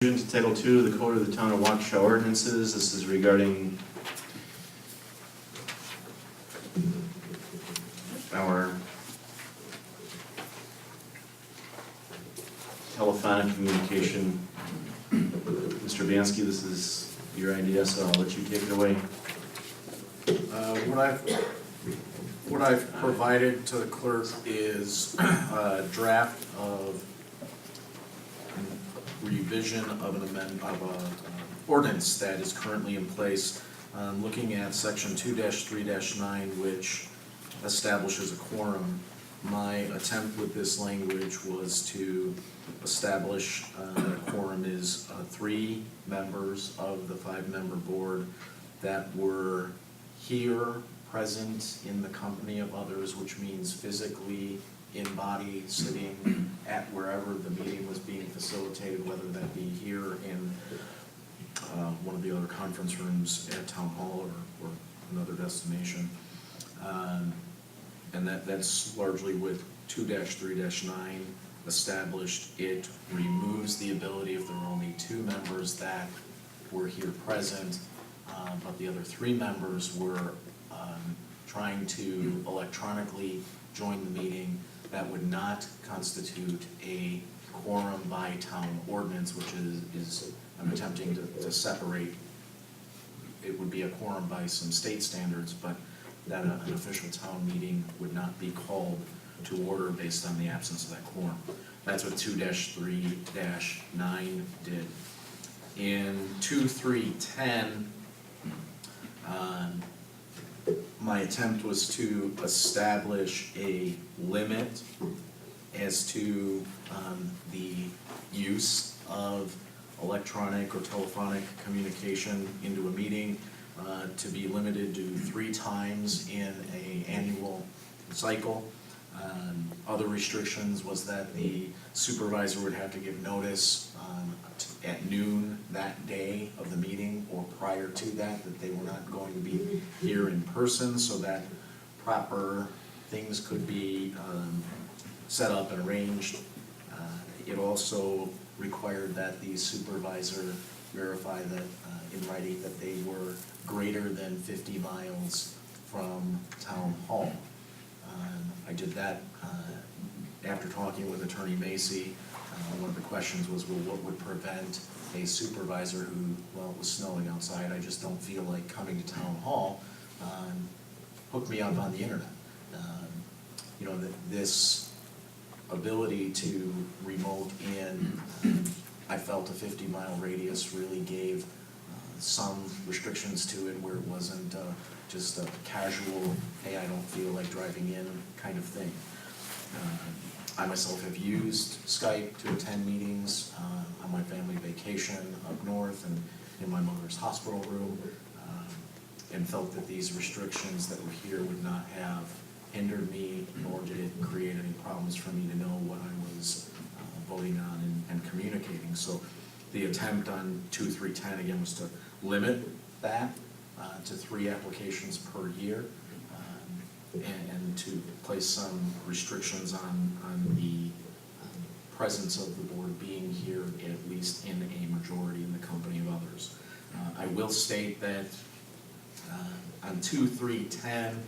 To Title II of the Code of the Town of Waukesha Ordinances. This is regarding our telephonic communication. Mr. Banske, this is your idea, so I'll let you take it away. What I've provided to the clerk is a draft of revision of an amendment of an ordinance that is currently in place. Looking at section 2-3-9, which establishes a quorum. My attempt with this language was to establish a quorum is 3 members of the 5-member board that were here, present in the company of others, which means physically in body, sitting at wherever the meeting was being facilitated, whether that be here in one of the other conference rooms at Town Hall or another destination. And that's largely with 2-3-9 established. It removes the ability if there are only 2 members that were here present, but the other 3 members were trying to electronically join the meeting. That would not constitute a quorum by town ordinance, which is I'm attempting to separate. It would be a quorum by some state standards, but that an official town meeting would not be called to order based on the absence of that quorum. That's what 2-3-9 did. In 2-3-10, my attempt was to establish a limit as to the use of electronic or telephonic communication into a meeting to be limited to 3 times in an annual cycle. Other restrictions was that the supervisor would have to give notice at noon that day of the meeting or prior to that they were not going to be here in person, so that proper things could be set up and arranged. It also required that the supervisor verify that in writing that they were greater than 50 miles from Town Hall. I did that after talking with Attorney Macy. One of the questions was, well, what would prevent a supervisor who, well, it was snowing outside, I just don't feel like coming to Town Hall, hook me up on the internet. You know, this ability to remote in, I felt a 50-mile radius really gave some restrictions to it, where it wasn't just a casual, hey, I don't feel like driving in kind of thing. I myself have used Skype to attend meetings on my family vacation up north and in my mother's hospital room, and felt that these restrictions that were here would not have hindered me, nor did it create any problems for me to know what I was voting on and communicating. So the attempt on 2-3-10 again was to limit that to 3 applications per year, and to place some restrictions on the presence of the board being here, at least in a majority in the company of others. I will state that on 2-3-10,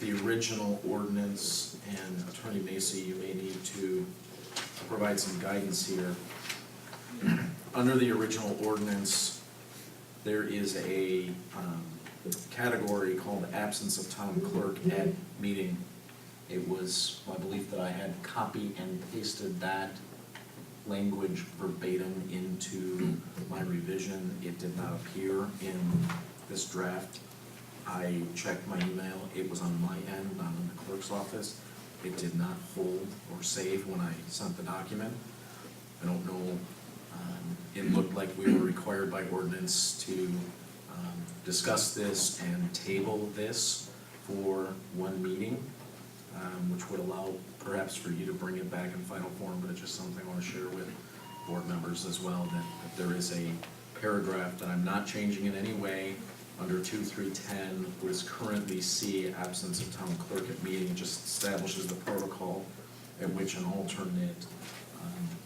the original ordinance, and Attorney Macy, you may need to provide some guidance here. Under the original ordinance, there is a category called absence of town clerk at meeting. It was my belief that I had copied and pasted that language verbatim into my revision. It did not appear in this draft. I checked my email. It was on my end, not in the clerk's office. It did not hold or save when I sent the document. I don't know. It looked like we were required by ordinance to discuss this and table this for 1 meeting, which would allow perhaps for you to bring it back in final form, but it's just something I want to share with board members as well, that there is a paragraph that I'm not changing in any way under 2-3-10, was currently C, absence of town clerk at meeting. It just establishes the protocol at which an alternate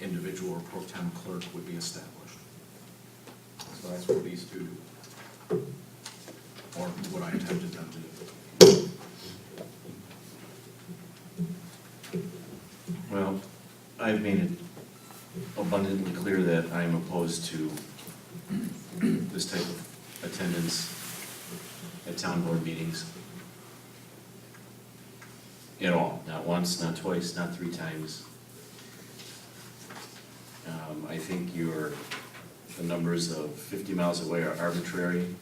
individual or pro tem clerk would be established. So that's what these two do, or what I attempted them to do. Well, I've made it abundantly clear that I'm opposed to this type of attendance at town board meetings at all, not once, not twice, not 3 times. I think the numbers of 50 miles away are arbitrary.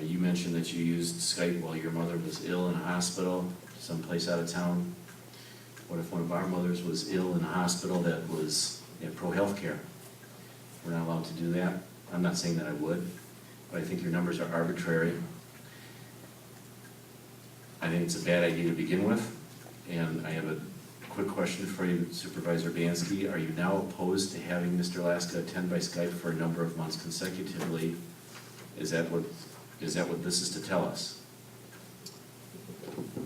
You mentioned that you used Skype while your mother was ill in a hospital someplace out of town. What if one of our mothers was ill in a hospital that was at Pro Healthcare? We're not allowed to do that. I'm not saying that I would, but I think your numbers are arbitrary. I think it's a bad idea to begin with, and I have a quick question for you, Supervisor Banske. Are you now opposed to having Mr. Laska attend by Skype for a number of months consecutively? Is that what this is to tell us?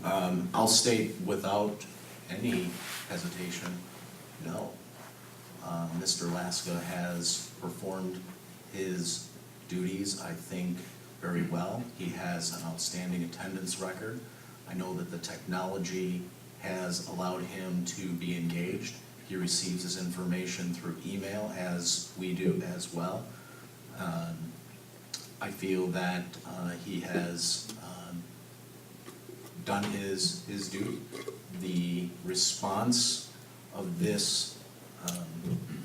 I'll state without any hesitation, no. Mr. Laska has performed his duties, I think, very well. He has an outstanding attendance record. I know that the technology has allowed him to be engaged. He receives his information through email, as we do as well. I feel that he has done his duty. The response of this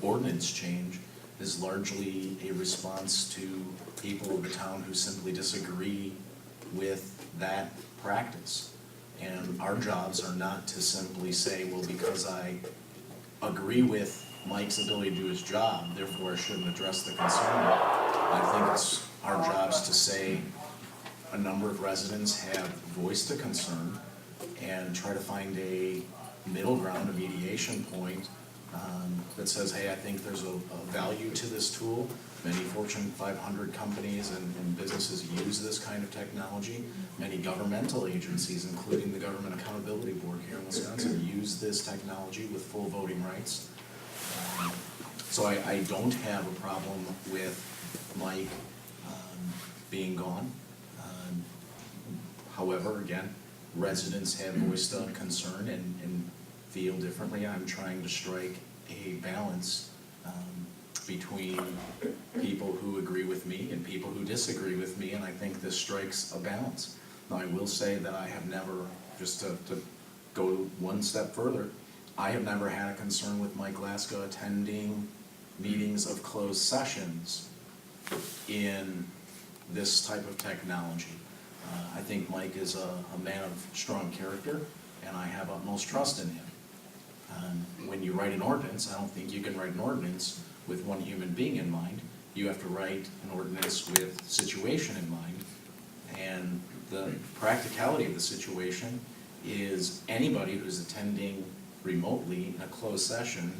ordinance change is largely a response to people of the town who simply disagree with that practice. And our jobs are not to simply say, well, because I agree with Mike's ability to do his job, therefore I shouldn't address the concern. I think it's our jobs to say a number of residents have voiced a concern and try to find a middle ground, a mediation point that says, hey, I think there's a value to this tool. Many Fortune 500 companies and businesses use this kind of technology. Many governmental agencies, including the Government Accountability Board here in Wisconsin, use this technology with full voting rights. So I don't have a problem with Mike being gone. However, again, residents have voiced a concern and feel differently. I'm trying to strike a balance between people who agree with me and people who disagree with me, and I think this strikes a balance. Now, I will say that I have never, just to go one step further, I have never had a concern with Mike Laska attending meetings of closed sessions in this type of technology. I think Mike is a man of strong character, and I have utmost trust in him. When you write an ordinance, I don't think you can write an ordinance with one human being in mind. You have to write an ordinance with situation in mind. And the practicality of the situation is anybody who's attending remotely in a closed session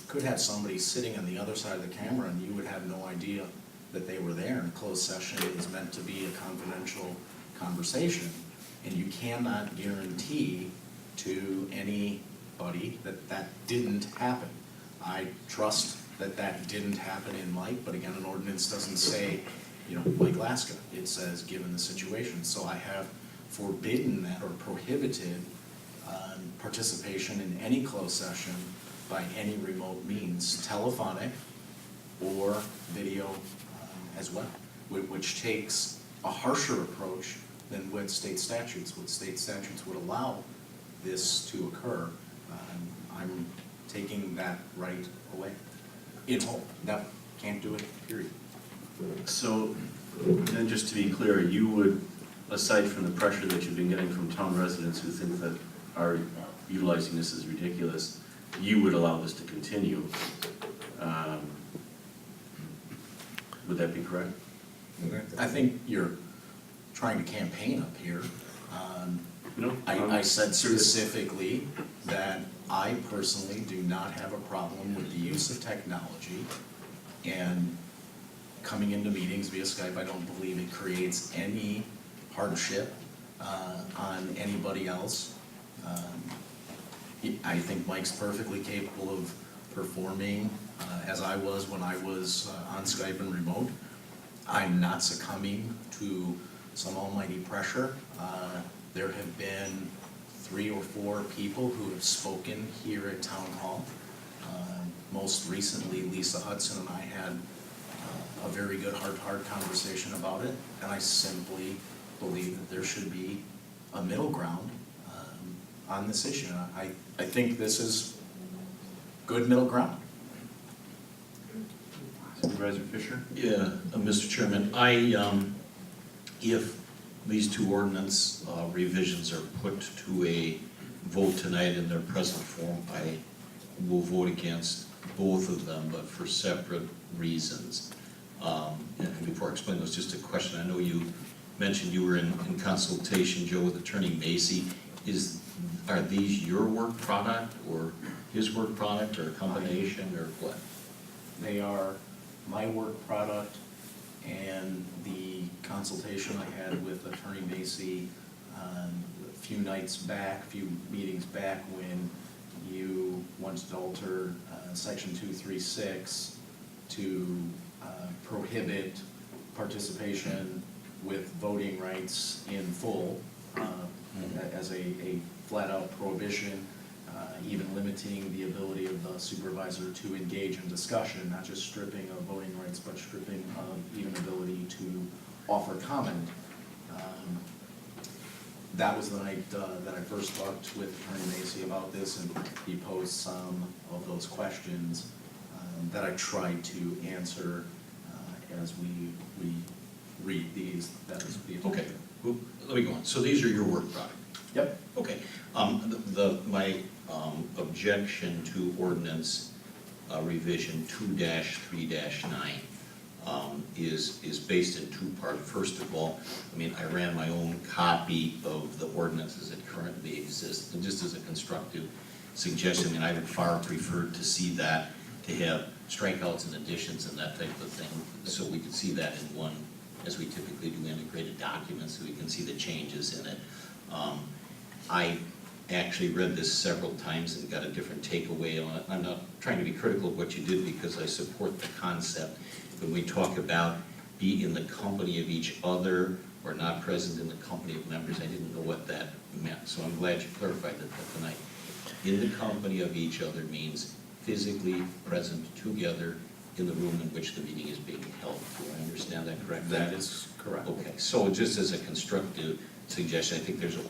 could have somebody sitting on the other side of the camera and you would have no idea that they were there. And a closed session is meant to be a confidential conversation. And you cannot guarantee to anybody that that didn't happen. I trust that that didn't happen in Mike, but again, an ordinance doesn't say, Mike Laska. It says, given the situation. So I have forbidden that or prohibited participation in any closed session by any remote means, telephonic or video as well, which takes a harsher approach than what state statutes would allow this to occur. I'm taking that right away. In whole, that can't do it, period. So, then just to be clear, you would, aside from the pressure that you've been getting from town residents who think that are utilizing this is ridiculous, you would allow this to continue. Would that be correct? I think you're trying to campaign up here. No, I said specifically that I personally do not have a problem with the use of technology, and coming into meetings via Skype, I don't believe it creates any hardship on anybody else. I think Mike's perfectly capable of performing as I was when I was on Skype and remote. I'm not succumbing to some almighty pressure. There have been 3 or 4 people who have spoken here at Town Hall. Most recently, Lisa Hudson and I had a very good heart-to-heart conversation about it, and I simply believe that there should be a middle ground on this issue. I think this is good middle ground. Supervisor Fischer? Yeah, Mr. Chairman, if these 2 ordinance revisions are put to a vote tonight in their present form, I will vote against both of them, but for separate reasons. And before I explain those, just a question. I know you mentioned you were in consultation, Joe, with Attorney Macy. Are these your work product or his work product or a combination or what? They are my work product, and the consultation I had with Attorney Macy a few meetings back when you wanted to alter section 236 to prohibit participation with voting rights in full as a flat-out prohibition, even limiting the ability of the supervisor to engage in discussion, not just stripping of voting rights, but stripping of even ability to offer comment. That was the night that I first talked with Attorney Macy about this, and he posed some of those questions that I tried to answer as we read these. That is the Okay, well, let me go on. So these are your work product? Yep. Okay. My objection to ordinance revision 2-3-9 is based in 2 parts. First of all, I mean, I ran my own copy of the ordinance as it currently exists, and just as a constructive suggestion, I mean, I would far prefer to see that, to have strikeouts and additions and that type of thing, so we could see that in one, as we typically do integrated documents, so we can see the changes in it. I actually read this several times and got a different takeaway on it. I'm not trying to be critical of what you did because I support the concept. When we talk about be in the company of each other or not present in the company of members, I didn't know what that meant. So I'm glad you clarified that tonight. In the company of each other means physically present together in the room in which the meeting is being held. Do I understand that correctly? That is correct. Okay, so just as a constructive suggestion, I think there's a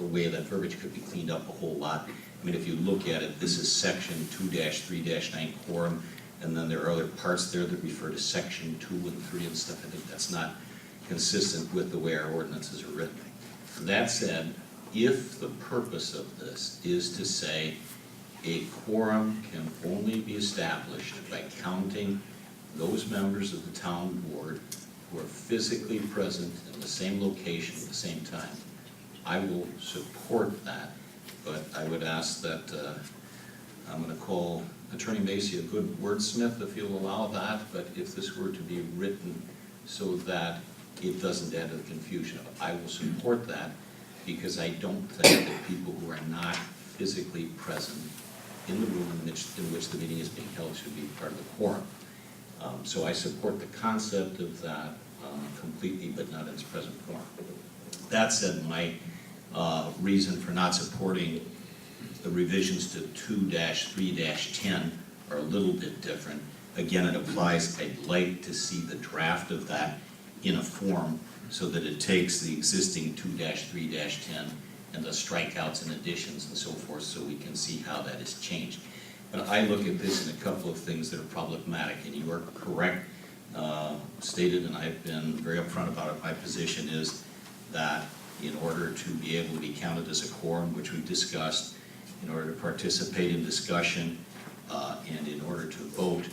way that verbiage could be cleaned up a whole lot. I mean, if you look at it, this is section 2-3-9 quorum, and then there are other parts there that refer to section 2 and 3 and stuff. I think that's not consistent with the way our ordinances are written. That said, if the purpose of this is to say a quorum can only be established by counting those members of the town board who are physically present in the same location at the same time, I will support that, but I would ask that, I'm gonna call Attorney Macy a good wordsmith if you'll allow that, but if this were to be written so that it doesn't add to the confusion, I will support that, because I don't think that people who are not physically present in the room in which the meeting is being held should be part of the quorum. So I support the concept of that completely, but not in its present form. That said, my reason for not supporting the revisions to 2-3-10 are a little bit different. Again, it applies, I'd like to see the draft of that in a form so that it takes the existing 2-3-10 and the strikeouts and additions and so forth, so we can see how that has changed. But I look at this in a couple of things that are problematic, and you are correct, stated, and I've been very upfront about it. My position is that in order to be able to be counted as a quorum, which we've discussed, in order to participate in discussion, and in order to vote,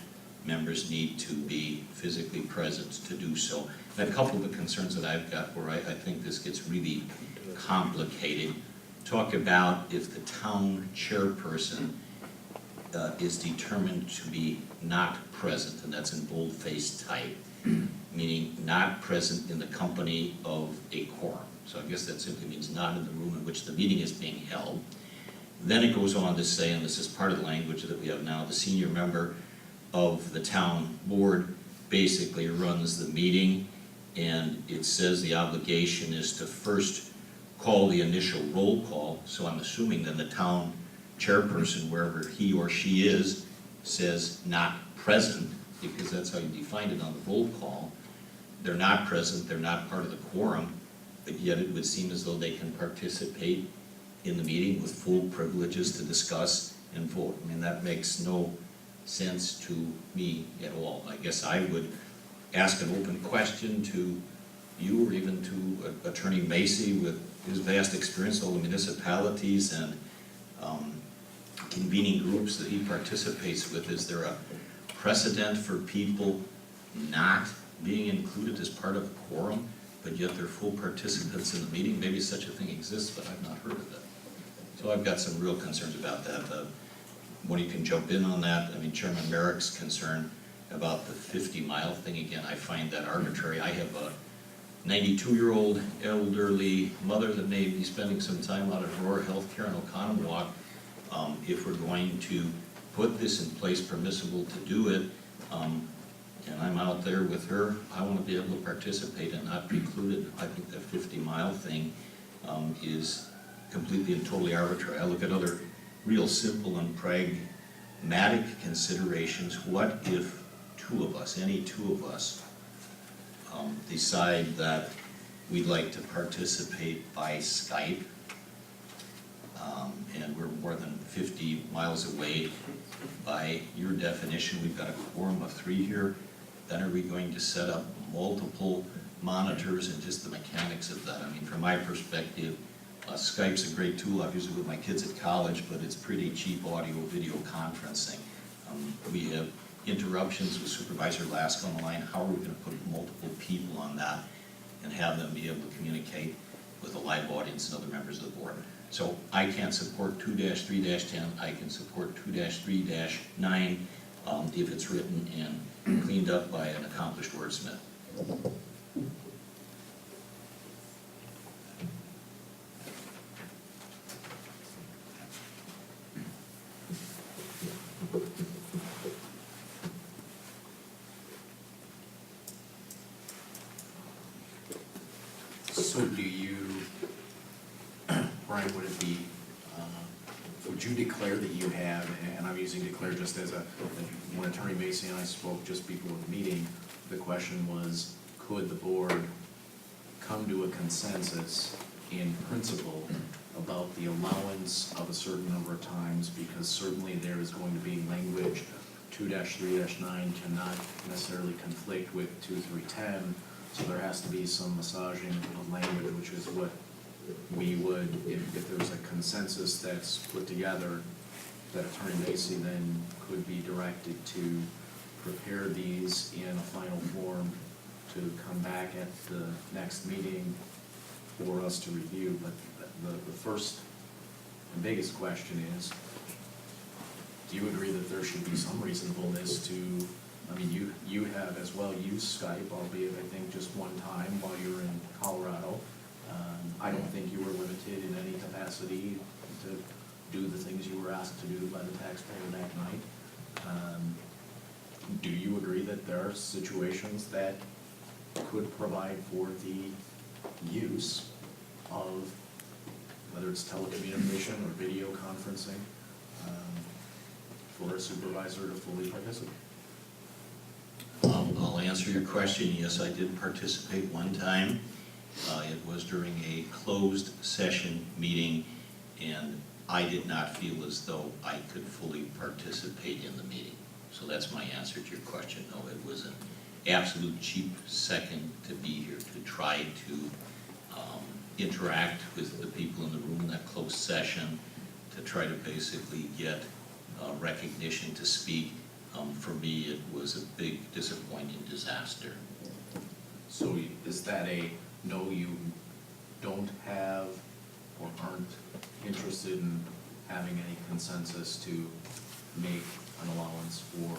members need to be physically present to do so. And a couple of the concerns that I've got where I think this gets really complicated, talk about if the town chairperson is determined to be not present, and that's in bold-faced type, meaning not present in the company of a quorum. So I guess that simply means not in the room in which the meeting is being held. Then it goes on to say, and this is part of the language that we have now, the senior member of the town board basically runs the meeting, and it says the obligation is to first call the initial roll call, so I'm assuming then the town chairperson, wherever he or she is, says not present, because that's how you define it on the roll call. They're not present, they're not part of the quorum, but yet it would seem as though they can participate in the meeting with full privileges to discuss and vote. I mean, that makes no sense to me at all. I guess I would ask an open question to you or even to Attorney Macy with his vast experience, all the municipalities and convening groups that he participates with. Is there a precedent for people not being included as part of a quorum, but yet they're full participants in the meeting? Maybe such a thing exists, but I've not heard of it. So I've got some real concerns about that. When you can jump in on that, I mean, Chairman Marek's concern about the 50-mile thing, again, I find that arbitrary. I have a 92-year-old elderly mother that may be spending some time out at Aurora Healthcare in Oconomowoc. If we're going to put this in place, permissible to do it, and I'm out there with her, I want to be able to participate and not be precluded. I think that 50-mile thing is completely and totally arbitrary. I look at other real simple and pragmatic considerations. What if two of us, any two of us, decide that we'd like to participate by Skype, and we're more than 50 miles away? By your definition, we've got a quorum of 3 here. Then are we going to set up multiple monitors and just the mechanics of that? I mean, from my perspective, Skype's a great tool. I've used it with my kids at college, but it's pretty cheap audio video conferencing. We have interruptions with Supervisor Banske on the line. How are we going to put multiple people on that and have them be able to communicate with a live audience and other members of the board? So I can't support 2-3-10. I can support 2-3-9 if it's written and cleaned up by an accomplished wordsmith. So do you, Brian, would it be, would you declare that you have, and I'm using declare just as when Attorney Macy and I spoke just before the meeting, the question was, could the board come to a consensus in principle about the allowance of a certain number of times? Because certainly there is going to be language, 2-3-9 cannot necessarily conflict with 2-3-10. So there has to be some massaging of language, which is what we would, if there was a consensus that's put together, that Attorney Macy then could be directed to prepare these in a final form to come back at the next meeting for us to review. But the first and biggest question is, do you agree that there should be some reasonableness to, I mean, you have as well used Skype, albeit I think just one time while you were in Colorado. I don't think you were limited in any capacity to do the things you were asked to do by the taxpayer that night. Do you agree that there are situations that could provide for the use of, whether it's telecommunication or video conferencing, for a supervisor to fully participate? I'll answer your question. Yes, I did participate one time. It was during a closed session meeting, and I did not feel as though I could fully participate in the meeting. So that's my answer to your question. No, it was an absolute cheap second to be here to try to interact with the people in the room in that closed session, to try to basically get recognition to speak. For me, it was a big disappointing disaster. So is that a no, you don't have or aren't interested in having any consensus to make an allowance for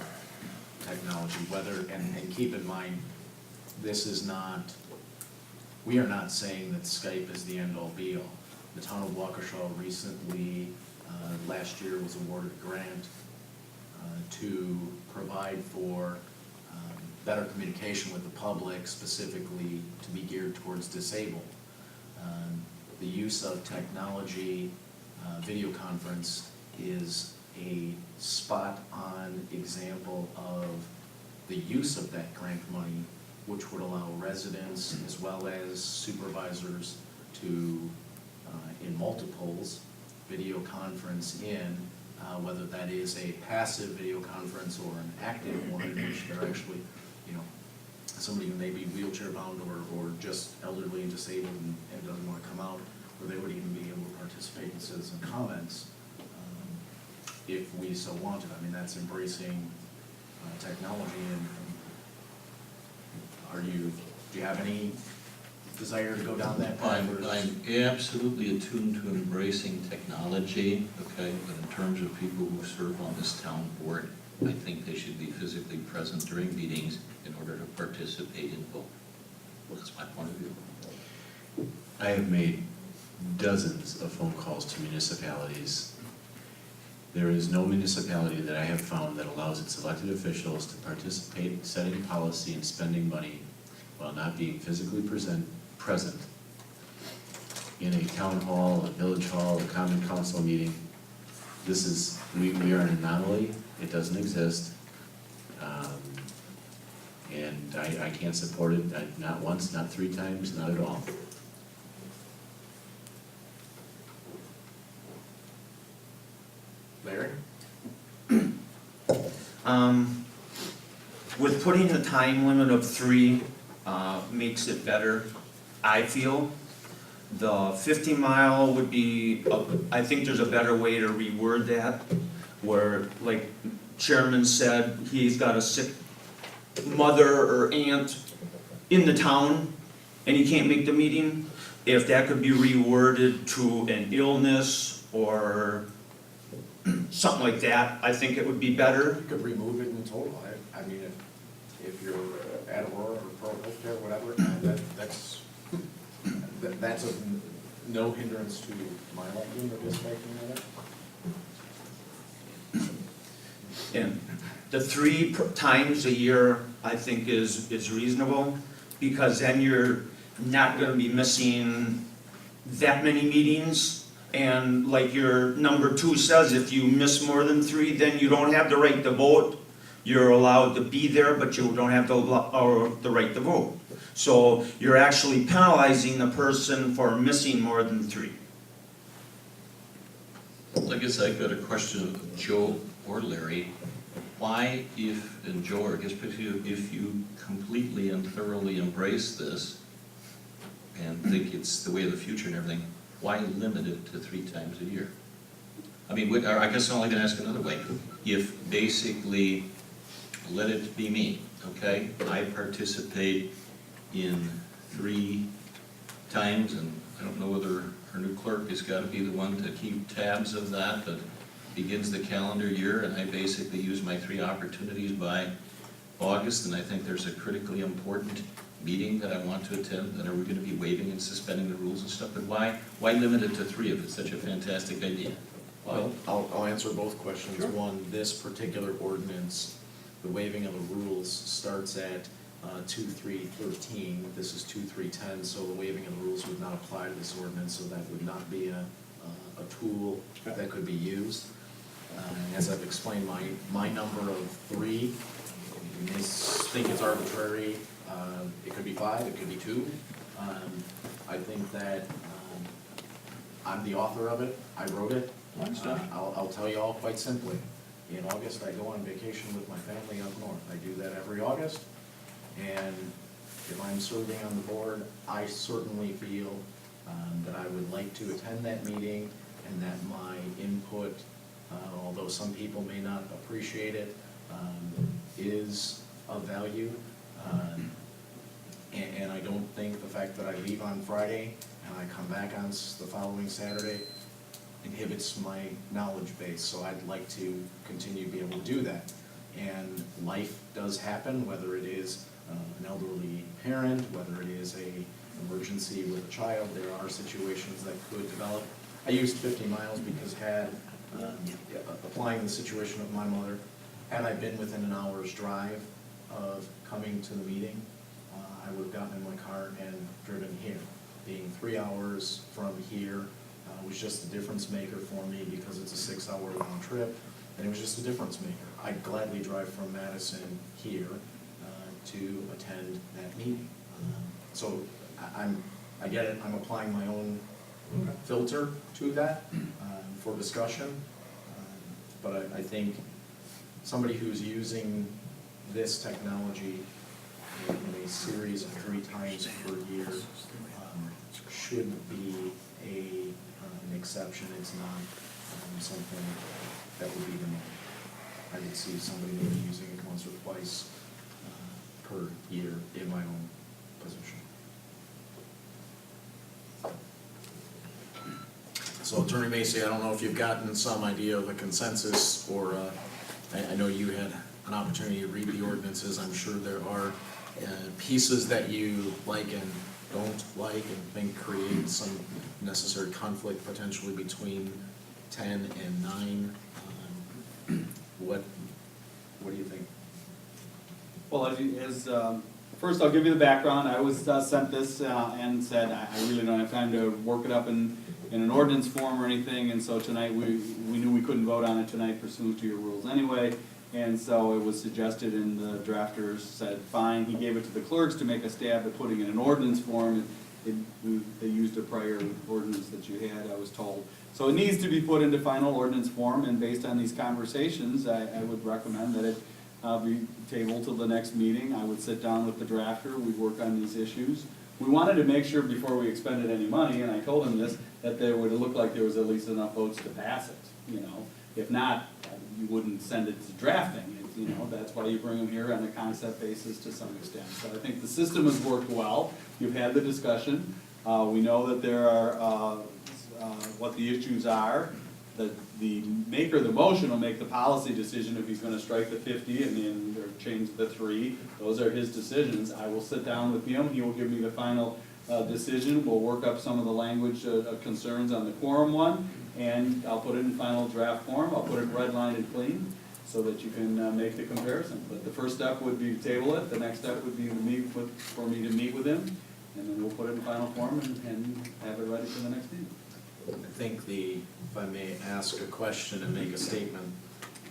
technology, whether, and keep in mind, this is not, we are not saying that Skype is the end-all be-all. The town of Waukesha recently last year was awarded a grant to provide for better communication with the public, specifically to be geared towards disabled. The use of technology, video conference is a spot-on example of the use of that grant money, which would allow residents as well as supervisors to, in multiples, video conference in, whether that is a passive video conference or an active one, in which they're actually, you know, somebody who may be wheelchair bound or just elderly and disabled and doesn't want to come out, or they would even be able to participate in citizen comments, if we so wanted. I mean, that's embracing technology, and do you have any desire to go down that path? I'm absolutely attuned to embracing technology, okay, but in terms of people who serve on this town board, I think they should be physically present during meetings in order to participate in vote. That's my point of view. I have made dozens of phone calls to municipalities. There is no municipality that I have found that allows its elected officials to participate in setting policy and spending money while not being physically present in a town hall, a village hall, a common council meeting. We are an anomaly. It doesn't exist. And I can't support it, not once, not 3 times, not at all. Larry? With putting a time limit of 3, makes it better, I feel. The 50 mile would be, I think there's a better way to reword that, where, like Chairman said, he's got a sick mother or aunt in the town, and he can't make the meeting. If that could be reworded to an illness or something like that, I think it would be better. You could remove it in total. I mean, if you're at Aurora or Pro Healthcare, whatever, that's of no hindrance to my liking or disliking of it. And the 3 times a year, I think is reasonable, because then you're not gonna be missing that many meetings. And like your number 2 says, if you miss more than 3, then you don't have the right to vote. You're allowed to be there, but you don't have the right to vote. So you're actually penalizing the person for missing more than 3. I guess I've got a question of Joe or Larry. Why, and Joe, I guess if you completely and thoroughly embrace this and think it's the way of the future and everything, why limit it to 3 times a year? I mean, I guess I'm only gonna ask another way. If basically, let it be me, okay? I participate in 3 times, and I don't know whether our new clerk has gotta be the one to keep tabs of that, but begins the calendar year, and I basically use my 3 opportunities by August, and I think there's a critically important meeting that I want to attend, then are we gonna be waiving and suspending the rules and stuff? But why limit it to 3 if it's such a fantastic idea? Well, I'll answer both questions. Sure. One, this particular ordinance, the waiving of the rules starts at 2-3-13. This is 2-3-10, so the waiving of the rules would not apply to this ordinance, so that would not be a tool that could be used. As I've explained, my number of 3, you may think it's arbitrary. It could be 5, it could be 2. I think that I'm the author of it. I wrote it. I'll tell you all quite simply. In August, I go on vacation with my family up north. I do that every August. And if I'm serving on the board, I certainly feel that I would like to attend that meeting, and that my input, although some people may not appreciate it, is of value. And I don't think the fact that I leave on Friday and I come back on the following Saturday inhibits my knowledge base, so I'd like to continue to be able to do that. And life does happen, whether it is an elderly parent, whether it is an emergency with a child, there are situations that could develop. I used 50 miles because had applying the situation of my mother, had I been within an hour's drive of coming to the meeting, I would have gotten in my car and driven here. Being 3 hours from here was just a difference maker for me because it's a 6-hour round trip, and it was just a difference maker. I'd gladly drive from Madison here to attend that meeting. So I get it, I'm applying my own filter to that for discussion. But I think somebody who's using this technology in a series of 3 times per year should be an exception. It's not something that would be the norm. I would see somebody maybe using it once or twice per year in my own position. So Attorney Macy, I don't know if you've gotten some idea of a consensus, or I know you had an opportunity to read the ordinances. I'm sure there are pieces that you like and don't like and think create some necessary conflict potentially between 10 and 9. What do you think? Well, first I'll give you the background. I was sent this and said I really don't have time to work it up in an ordinance form or anything, and so tonight we knew we couldn't vote on it tonight pursuant to your rules anyway, and so it was suggested, and the drafters said fine. He gave it to the clerks to make a stab at putting in an ordinance form. They used a prior ordinance that you had, I was told. So it needs to be put into final ordinance form, and based on these conversations, I would recommend that it be tabled till the next meeting. I would sit down with the drafter, we'd work on these issues. We wanted to make sure before we expended any money, and I told him this, that there would look like there was at least enough votes to pass it, you know. If not, you wouldn't send it to drafting, you know, that's why you bring them here on a concept basis to some extent. So I think the system has worked well. You've had the discussion. We know that there are, what the issues are. The maker of the motion will make the policy decision if he's gonna strike the 50 and then or change the 3. Those are his decisions. I will sit down with him. He will give me the final decision. We'll work up some of the language concerns on the quorum one, and I'll put it in final draft form. I'll put it redlined and clean so that you can make the comparison. But the first step would be to table it. The next step would be for me to meet with him, and then we'll put it in final form and have it ready for the next meeting. I think if I may ask a question and make a statement,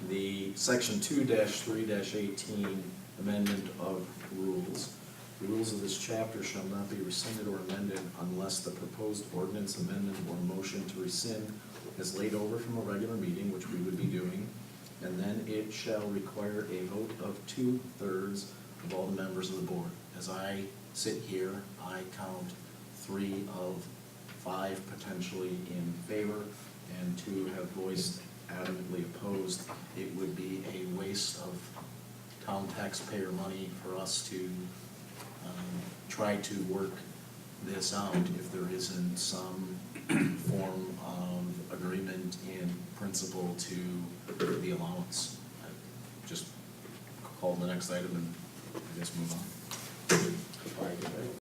the section 2-3-18 amendment of rules. The rules of this chapter shall not be rescinded or amended unless the proposed ordinance amendment or motion to rescind is laid over from a regular meeting, which we would be doing, and then it shall require a vote of 2/3 of all the members of the board. As I sit here, I count 3 of 5 potentially in favor, and 2 have voiced adamantly opposed. It would be a waste of town taxpayer money for us to try to work this out if there isn't some form of agreement in principle to the allowance. Just call the next item and I guess move on.